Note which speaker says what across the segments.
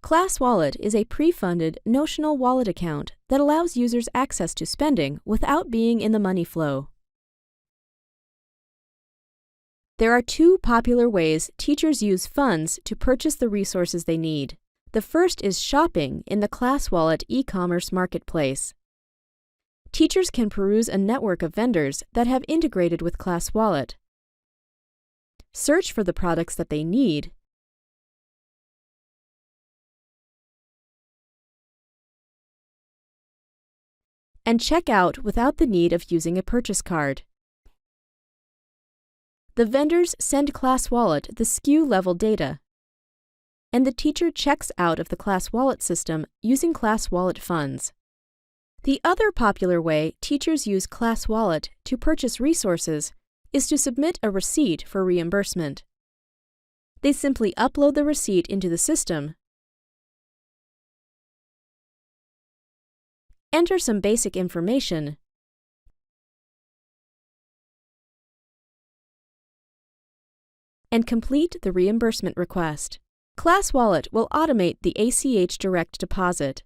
Speaker 1: TeacherWallet is a pre-funded, notional wallet account that allows users access to spending without being in the money flow. There are two popular ways teachers use funds to purchase the resources they need. The first is shopping in the TeacherWallet e-commerce marketplace. Teachers can peruse a network of vendors that have integrated with TeacherWallet. Search for the products that they need, and check out without the need of using a purchase card. The vendors send TeacherWallet the SKU level data, and the teacher checks out of the TeacherWallet system using TeacherWallet funds. The other popular way teachers use TeacherWallet to purchase resources is to submit a receipt for reimbursement. They simply upload the receipt into the system, enter some basic information, and complete the reimbursement request. TeacherWallet will automate the ACH direct deposit.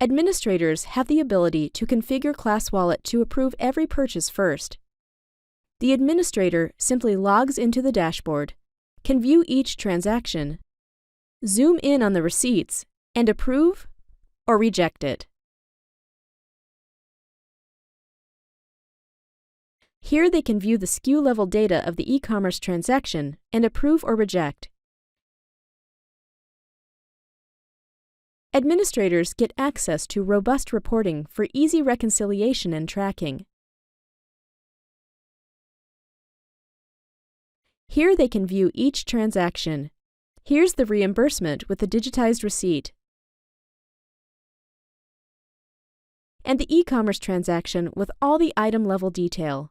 Speaker 1: Administrators have the ability to configure TeacherWallet to approve every purchase first. The administrator simply logs into the dashboard, can view each transaction, zoom in on the receipts, and approve or reject it. Here they can view the SKU level data of the e-commerce transaction and approve or reject. Administrators get access to robust reporting for easy reconciliation and tracking. Here they can view each transaction. Here's the reimbursement with the digitized receipt, and the e-commerce transaction with all the item level detail.